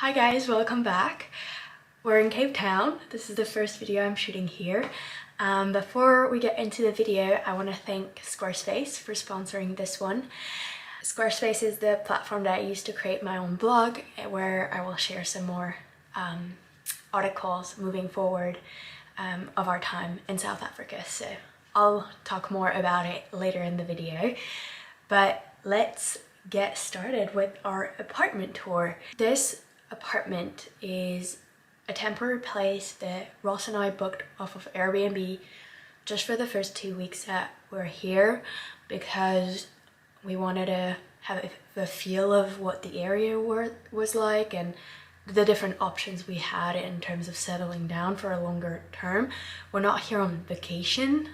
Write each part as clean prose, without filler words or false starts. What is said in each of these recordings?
Hi guys, welcome back. We're in Cape Town. This is the first video I'm shooting here. Before we get into the video, I want to thank Squarespace for sponsoring this one. Squarespace is the platform that I use to create my own blog, where I will share some more articles moving forward of our time in South Africa. So I'll talk more about it later in the video, but let's get started with our apartment tour. This apartment is a temporary place that Ross and I booked off of Airbnb just for the first 2 weeks that we're here, because we wanted to have the feel of what the area was like and the different options we had in terms of settling down for a longer term. We're not here on vacation,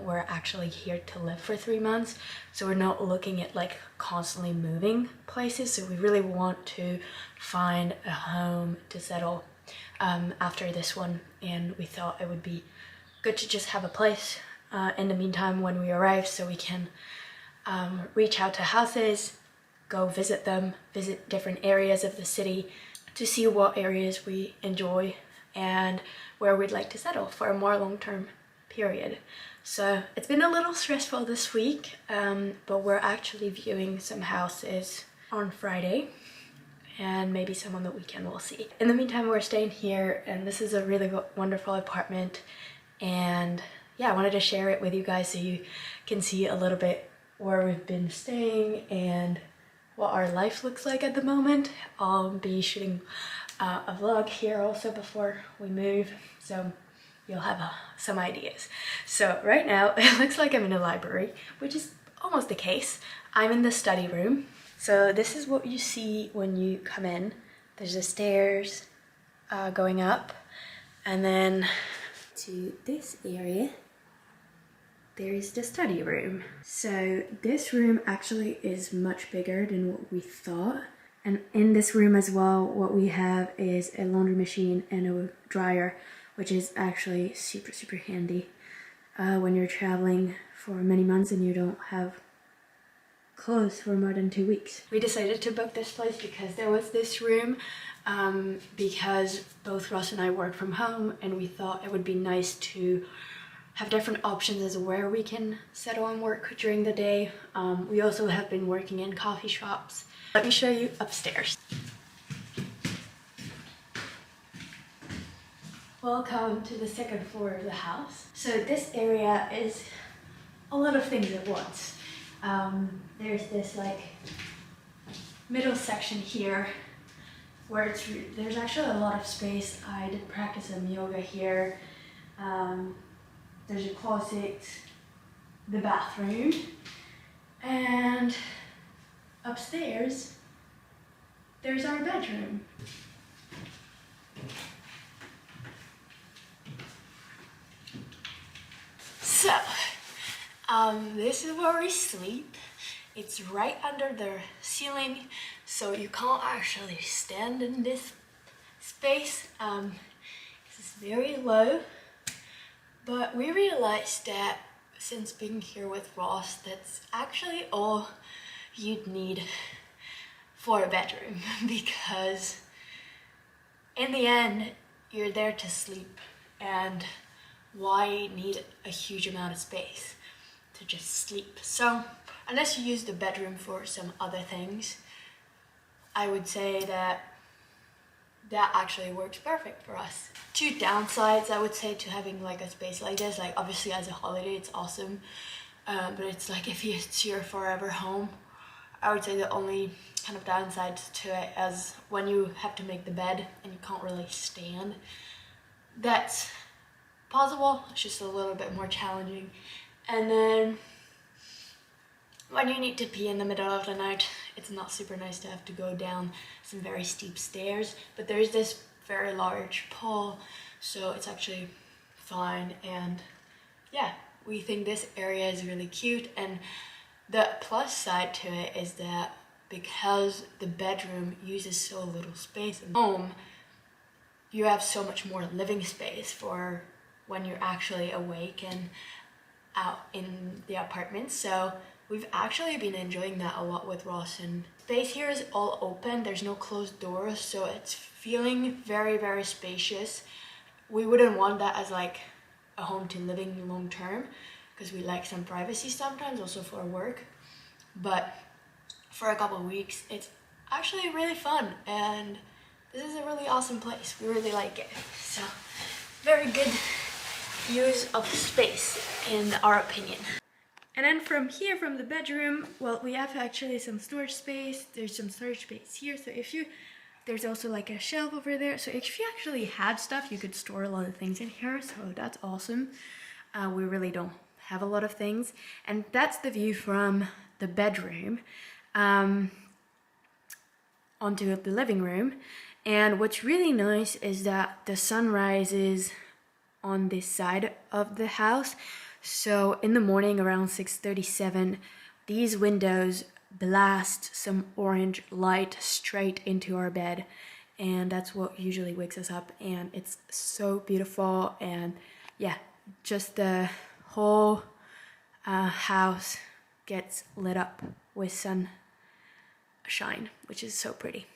we're actually here to live for 3 months, so we're not looking at like constantly moving places. So we really want to find a home to settle after this one, and we thought it would be good to just have a place in the meantime when we arrive, so we can reach out to houses, go visit them, visit different areas of the city to see what areas we enjoy and where we'd like to settle for a more long-term period. So it's been a little stressful this week, but we're actually viewing some houses on Friday and maybe some on the weekend, we'll see. In the meantime, we're staying here, and this is a really wonderful apartment, and yeah, I wanted to share it with you guys so you can see a little bit where we've been staying and what our life looks like at the moment. I'll be shooting a vlog here also before we move, so you'll have some ideas. So right now it looks like I'm in a library, which is almost the case. I'm in the study room. So this is what you see when you come in. There's the stairs going up, and then to this area there is the study room. So this room actually is much bigger than what we thought. And in this room as well, what we have is a laundry machine and a dryer, which is actually super handy when you're traveling for many months and you don't have clothes for more than 2 weeks. We decided to book this place because there was this room, because both Ross and I work from home, and we thought it would be nice to have different options as where we can settle and work during the day. We also have been working in coffee shops. Let me show you upstairs. Welcome to the second floor of the house. So this area is a lot of things at once. There's this like middle section here where there's actually a lot of space. I did practice some yoga here. There's a closet, the bathroom, and upstairs there's our bedroom. So this is where we sleep. It's right under the ceiling, so you can't actually stand in this space. This is very low. But we realized that since being here with Ross, that's actually all you'd need for a bedroom, because in the end, you're there to sleep, and why need a huge amount of space to just sleep? So unless you use the bedroom for some other things, I would say that actually works perfect for us. 2 downsides I would say to having like a space like this, like obviously as a holiday it's awesome, but it's like if it's your forever home, I would say the only kind of downside to it is when you have to make the bed and you can't really stand. That's possible, it's just a little bit more challenging. And then when you need to pee in the middle of the night, it's not super nice to have to go down some very steep stairs, but there's this very large pool, so it's actually fine. And yeah, we think this area is really cute, and the plus side to it is that because the bedroom uses so little space in the home, you have so much more living space for when you're actually awake and out in the apartment. So we've actually been enjoying that a lot with Ross, and space here is all open, there's no closed doors, so it's feeling very, very spacious. We wouldn't want that as like a home to living long term, because we like some privacy sometimes, also for work. But for a couple of weeks, it's actually really fun, and this is a really awesome place. We really like it. So very good use of space in our opinion. And then from here, from the bedroom, well, we have actually some storage space. There's some storage space here. So there's also like a shelf over there. So if you actually had stuff, you could store a lot of things in here. So that's awesome. We really don't have a lot of things. And that's the view from the bedroom onto the living room. And what's really nice is that the sun rises on this side of the house. So in the morning around 6:37, these windows blast some orange light straight into our bed, and that's what usually wakes us up, and it's so beautiful. And yeah, just the whole house gets lit up with sunshine, which is so pretty.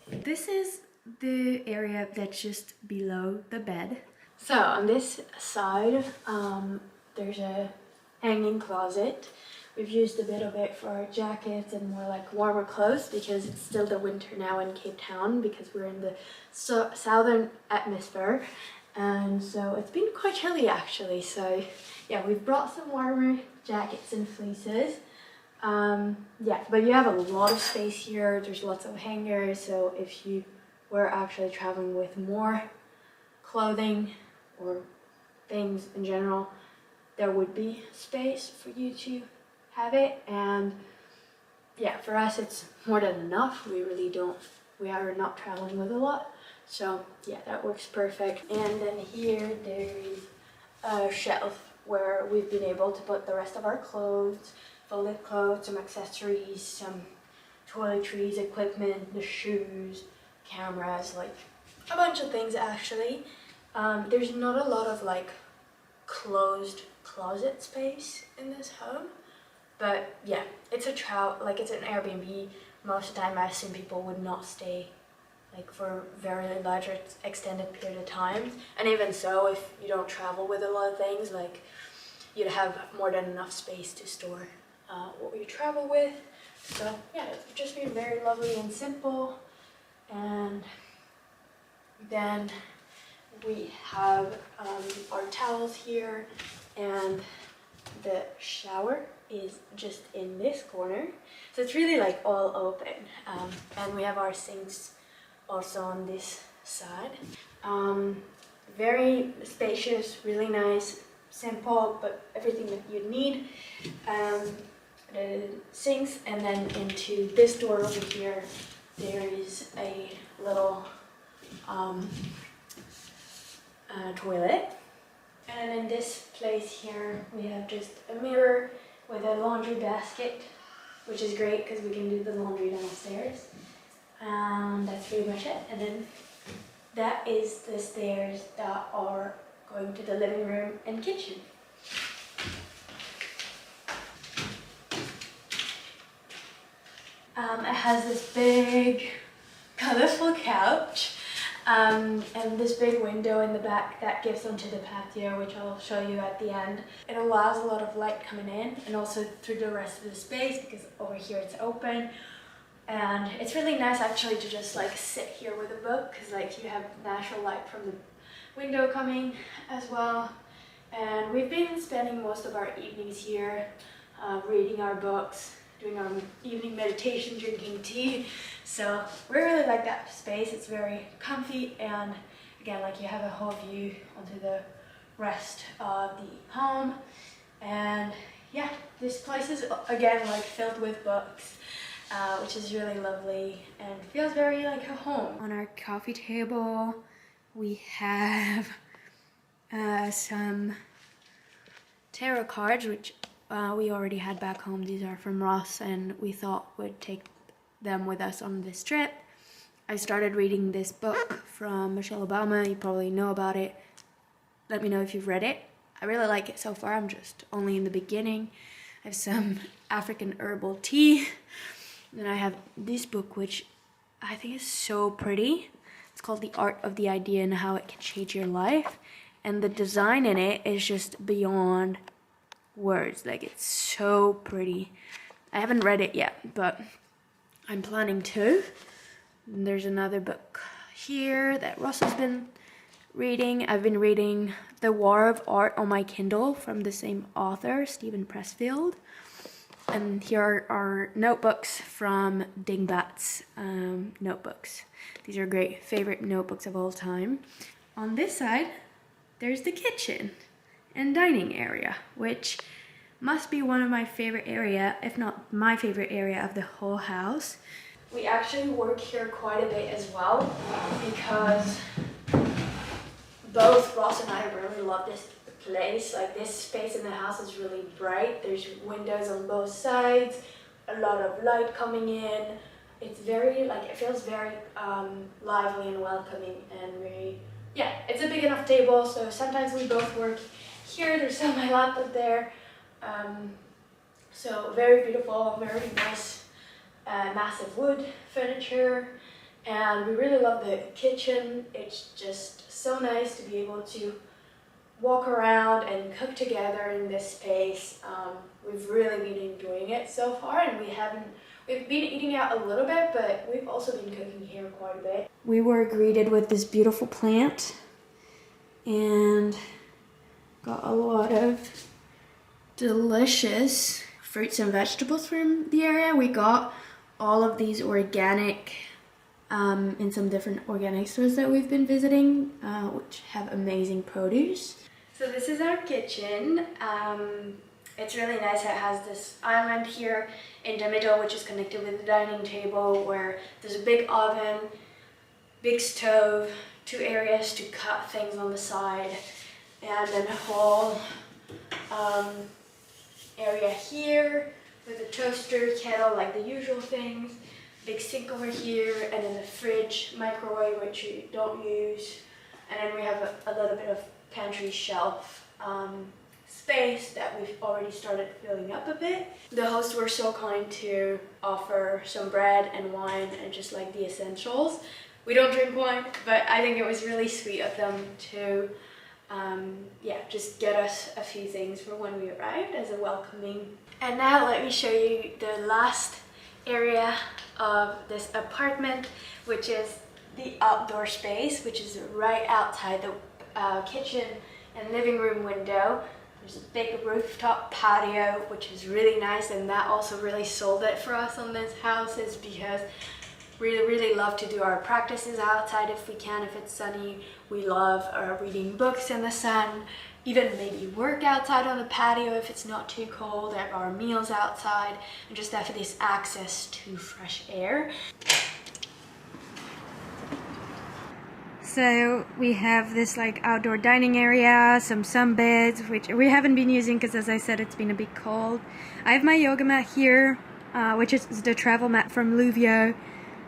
This is the area that's just below the bed. So on this side, there's a hanging closet. We've used a bit of it for jackets and more like warmer clothes, because it's still the winter now in Cape Town, because we're in the southern atmosphere, and so it's been quite chilly actually. So yeah, we've brought some warmer jackets and fleeces. Yeah, but you have a lot of space here. There's lots of hangers, so if you were actually traveling with more clothing or things in general, there would be space for you to have it. And yeah, for us it's more than enough. We are not traveling with a lot, so yeah, that works perfect. And then here there is a shelf where we've been able to put the rest of our clothes, folded clothes, some accessories, some toiletries, equipment, the shoes, cameras, like a bunch of things actually. There's not a lot of like closed closet space in this home, but yeah, it's an Airbnb. Most of the time I assume people would not stay like for very large or extended period of time, and even so, if you don't travel with a lot of things, like you'd have more than enough space to store what you travel with. So yeah, it's just been very lovely and simple. And then we have our towels here, and the shower is just in this corner, so it's really like all open. And we have our sinks also on this side. Very spacious, really nice, simple, but everything that you need. The sinks, and then into this door over here there is a little toilet. And in this place here we have just a mirror with a laundry basket, which is great because we can do the laundry downstairs. That's pretty much it. And then that is the stairs that are going to the living room and kitchen. It has this big, colorful couch, and this big window in the back that gives onto the patio, which I'll show you at the end. It allows a lot of light coming in, and also through the rest of the space, because over here it's open. And it's really nice actually to just like sit here with a book, because like you have natural light from the window coming as well. And we've been spending most of our evenings here, reading our books, doing our evening meditation, drinking tea. So we really like that space. It's very comfy, and again, like you have a whole view onto the rest of the home. And yeah, this place is again like filled with books, which is really lovely and feels very like a home. On our coffee table we have some tarot cards, which we already had back home. These are from Ross, and we thought we'd take them with us on this trip. I started reading this book from Michelle Obama. You probably know about it. Let me know if you've read it. I really like it so far. I'm just only in the beginning. I have some African herbal tea. Then I have this book, which I think is so pretty. It's called The Art of the Idea and How It Can Change Your Life. And the design in it is just beyond words. Like, it's so pretty. I haven't read it yet, but I'm planning to. And there's another book here that Russell's been reading. I've been reading The War of Art on my Kindle from the same author, Stephen Pressfield. And here are notebooks from Dingbat's notebooks. These are great favorite notebooks of all time. On this side, there's the kitchen and dining area, which must be one of my favorite area, if not my favorite area of the whole house. We actually work here quite a bit as well because both Ross and I really love this place. Like, this space in the house is really bright. There's windows on both sides, a lot of light coming in. It's very, like, it feels very lively and welcoming, and very, yeah, it's a big enough table, so sometimes we both work here. There's still my laptop there. So very beautiful, very nice, massive wood furniture, and we really love the kitchen. It's just so nice to be able to walk around and cook together in this space. We've really been enjoying it so far, and we've been eating out a little bit, but we've also been cooking here quite a bit. We were greeted with this beautiful plant and got a lot of delicious fruits and vegetables from the area. We got all of these organic in some different organic stores that we've been visiting, which have amazing produce. So this is our kitchen. It's really nice. It has this island here in the middle, which is connected with the dining table, where there's a big oven, big stove, 2 areas to cut things on the side, and then a whole area here with a toaster, kettle, like the usual things, big sink over here, and then the fridge, microwave, which we don't use, and then we have a little bit of pantry shelf space that we've already started filling up a bit. The hosts were so kind to offer some bread and wine and just like the essentials. We don't drink wine, but I think it was really sweet of them to yeah, just get us a few things for when we arrived as a welcoming. And now let me show you the last area of this apartment, which is the outdoor space, which is right outside the kitchen and living room window. There's a big rooftop patio, which is really nice, and that also really sold it for us on this house, is because we really love to do our practices outside if we can, if it's sunny. We love reading books in the sun, even maybe work outside on the patio if it's not too cold, have our meals outside, and just have this access to fresh air. So we have this like outdoor dining area, some sunbeds, which we haven't been using because, as I said, it's been a bit cold. I have my yoga mat here, which is the travel mat from Luvio.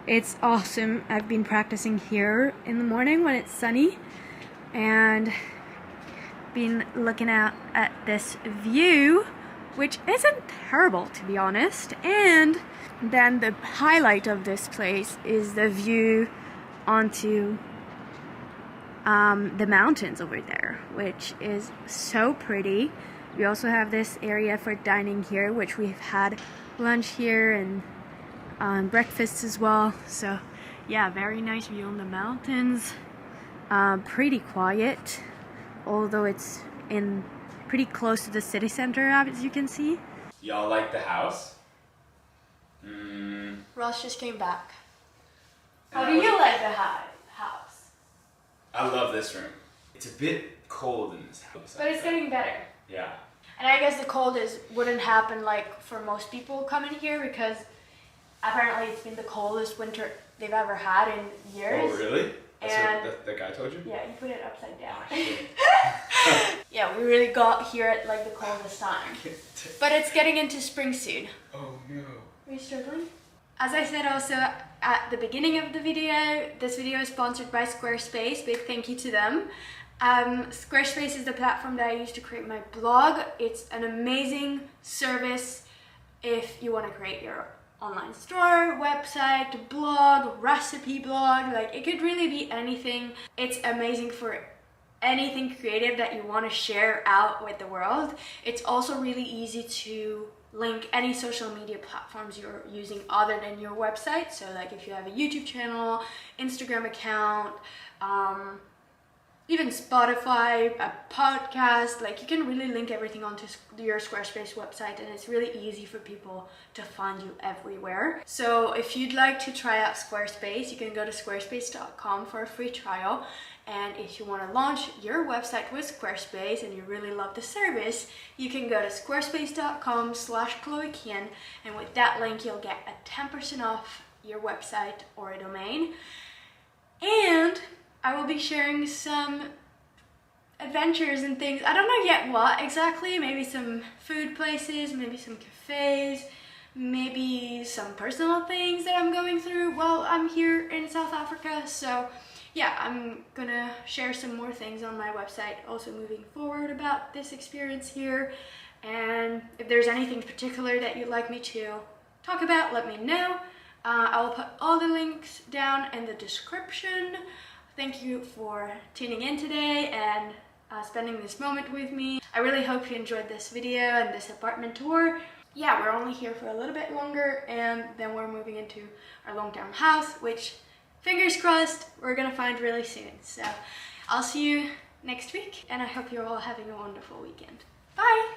It's awesome. I've been practicing here in the morning when it's sunny, and been looking out at this view, which isn't terrible, to be honest. And then the highlight of this place is the view onto the mountains over there, which is so pretty. We also have this area for dining here, which we've had lunch here and breakfast as well. So yeah, very nice view on the mountains. Pretty quiet, although it's in pretty close to the city center, as you can see. Y'all like the house? Ross just came back. How do you like the house? I love this room. It's a bit cold in this house. But it's getting better. Yeah. And I guess the cold wouldn't happen like for most people coming here, because apparently it's been the coldest winter they've ever had in years. Oh, really? And what that guy told you? Yeah, you put it upside down. Yeah, we really got here at like the coldest time. But it's getting into spring soon. Oh no. Are you struggling? As I said also at the beginning of the video, this video is sponsored by Squarespace. Big thank you to them. Squarespace is the platform that I use to create my blog. It's an amazing service if you want to create your online store, website, blog, recipe blog. Like, it could really be anything. It's amazing for anything creative that you want to share out with the world. It's also really easy to link any social media platforms you're using other than your website. So like if you have a YouTube channel, Instagram account, even Spotify, a podcast, like you can really link everything onto your Squarespace website, and it's really easy for people to find you everywhere. So if you'd like to try out Squarespace, you can go to squarespace.com for a free trial. And if you want to launch your website with Squarespace and you really love the service, you can go to squarespace.com/ChloeKian, and with that link you'll get a 10% off your website or a domain. And I will be sharing some adventures and things. I don't know yet what exactly. Maybe some food places, maybe some cafes, maybe some personal things that I'm going through while I'm here in South Africa. So yeah, I'm gonna share some more things on my website also moving forward about this experience here. And if there's anything particular that you'd like me to talk about, let me know. I will put all the links down in the description. Thank you for tuning in today and spending this moment with me. I really hope you enjoyed this video and this apartment tour. Yeah, we're only here for a little bit longer, and then we're moving into our long-term house, which, fingers crossed, we're gonna find really soon. So I'll see you next week, and I hope you're all having a wonderful weekend. Bye!